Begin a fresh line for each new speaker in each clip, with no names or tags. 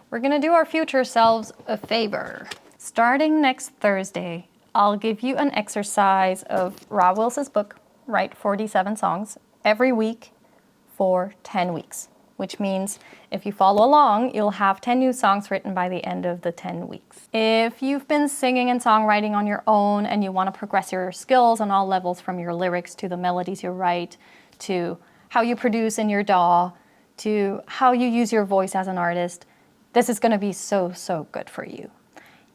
we're gonna do our future selves a favor. Starting next Thursday, I'll give you an exercise of Rob Wils's book, Write 47 Songs, every week for 10 weeks, which means if you follow along, you'll have 10 new songs written by the end of the 10 weeks. If you've been singing and songwriting on your own and you want to progress your skills on all levels, from your lyrics to the melodies you write, to how you produce in your DAW, to how you use your voice as an artist, this is going to be so good for you.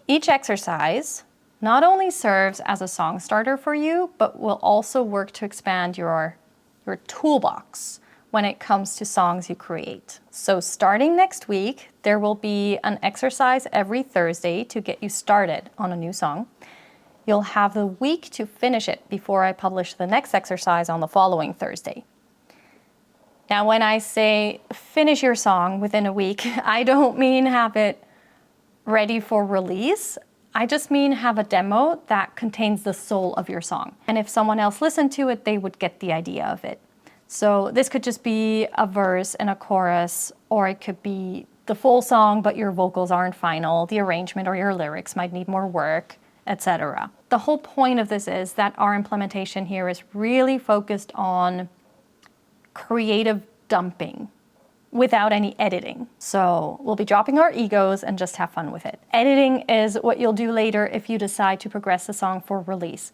Each exercise not only serves as a song starter for you, but will also work to expand your toolbox when it comes to songs you create. So starting next week, there will be an exercise every Thursday to get you started on a new song. You'll have the week to finish it before I publish the next exercise on the following Thursday. Now, when I say finish your song within a week, I don't mean have it ready for release. I just mean have a demo that contains the soul of your song. And if someone else listened to it, they would get the idea of it. So this could just be a verse and a chorus, or it could be the full song, but your vocals aren't final, the arrangement or your lyrics might need more work, etc. The whole point of this is that our implementation here is really focused on creative dumping without any editing. So we'll be dropping our egos and just have fun with it. Editing is what you'll do later if you decide to progress the song for release.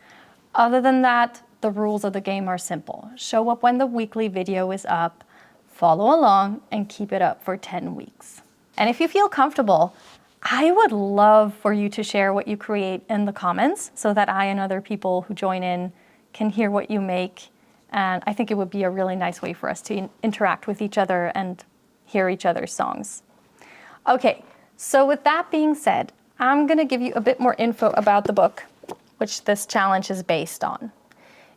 Other than that, the rules of the game are simple. Show up when the weekly video is up, follow along, and keep it up for 10 weeks. And if you feel comfortable, I would love for you to share what you create in the comments so that I and other people who join in can hear what you make. And I think it would be a really nice way for us to interact with each other and hear each other's songs. Okay, so with that being said, I'm gonna give you a bit more info about the book, which this challenge is based on.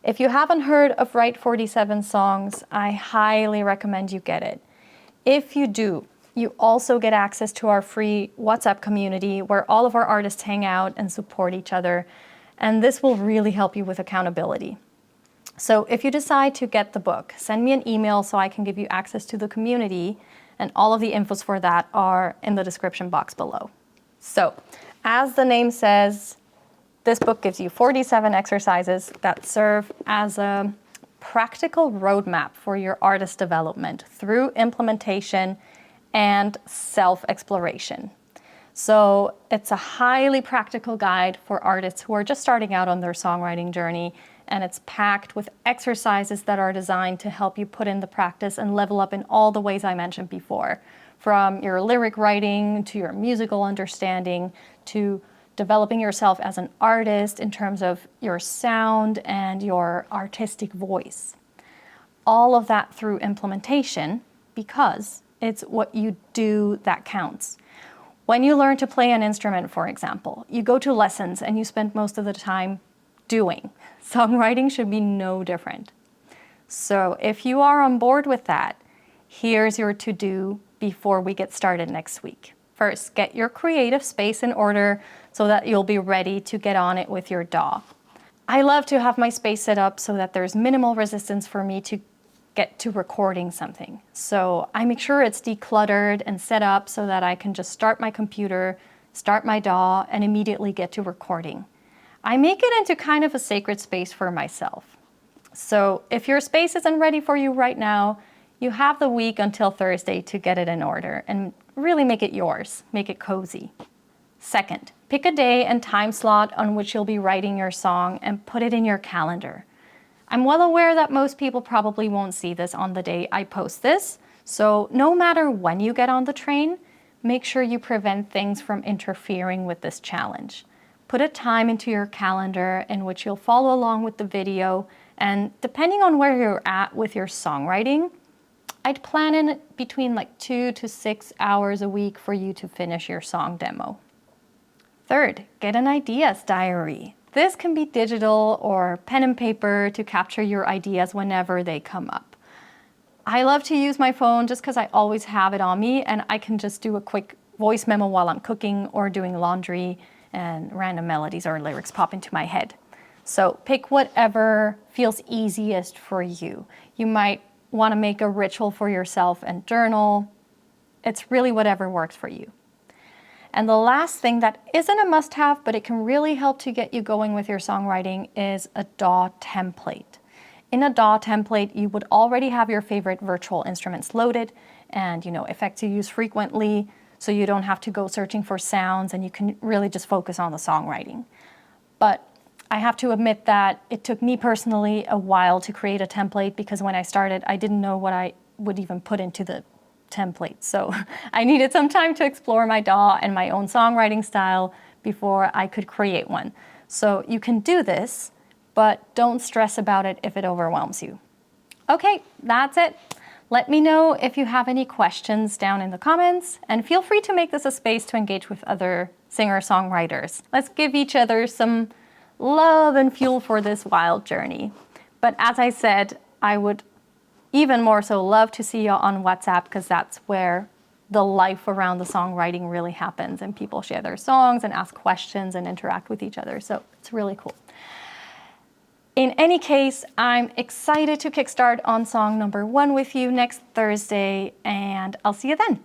If you haven't heard of Write 47 Songs, I highly recommend you get it. If you do, you also get access to our free WhatsApp community where all of our artists hang out and support each other, and this will really help you with accountability. So if you decide to get the book, send me an email so I can give you access to the community, and all of the infos for that are in the description box below. So, as the name says, this book gives you 47 exercises that serve as a practical roadmap for your artist development through implementation and self-exploration. So it's a highly practical guide for artists who are just starting out on their songwriting journey, and it's packed with exercises that are designed to help you put in the practice and level up in all the ways I mentioned before, from your lyric writing to your musical understanding to developing yourself as an artist in terms of your sound and your artistic voice. All of that through implementation, because it's what you do that counts. When you learn to play an instrument, for example, you go to lessons and you spend most of the time doing. Songwriting should be no different. So if you are on board with that, here's your to-do before we get started next week. First, get your creative space in order so that you'll be ready to get on it with your DAW. I love to have my space set up so that there's minimal resistance for me to get to recording something. So I make sure it's decluttered and set up so that I can just start my computer, start my DAW, and immediately get to recording. I make it into kind of a sacred space for myself. So if your space isn't ready for you right now, you have the week until Thursday to get it in order and really make it yours, make it cozy. Second, pick a day and time slot on which you'll be writing your song and put it in your calendar. I'm well aware that most people probably won't see this on the day I post this, so no matter when you get on the train, make sure you prevent things from interfering with this challenge. Put a time into your calendar in which you'll follow along with the video, and depending on where you're at with your songwriting, I'd plan in between 2 to 6 hours a week for you to finish your song demo. Third, get an ideas diary. This can be digital or pen and paper to capture your ideas whenever they come up. I love to use my phone just because I always have it on me and I can just do a quick voice memo while I'm cooking or doing laundry and random melodies or lyrics pop into my head. So pick whatever feels easiest for you. You might want to make a ritual for yourself and journal. It's really whatever works for you. And the last thing that isn't a must-have, but it can really help to get you going with your songwriting is a DAW template. In a DAW template, you would already have your favorite virtual instruments loaded and, effects you use frequently, so you don't have to go searching for sounds and you can really just focus on the songwriting. But I have to admit that it took me personally a while to create a template because when I started, I didn't know what I would even put into the template. So I needed some time to explore my DAW and my own songwriting style before I could create one. So you can do this, but don't stress about it if it overwhelms you. Okay, that's it. Let me know if you have any questions down in the comments, and feel free to make this a space to engage with other singer-songwriters. Let's give each other some love and fuel for this wild journey. But as I said, I would even more so love to see you on WhatsApp, because that's where the life around the songwriting really happens, and people share their songs and ask questions and interact with each other. So it's really cool. In any case, I'm excited to kickstart on song number 1 with you next Thursday, and I'll see you then.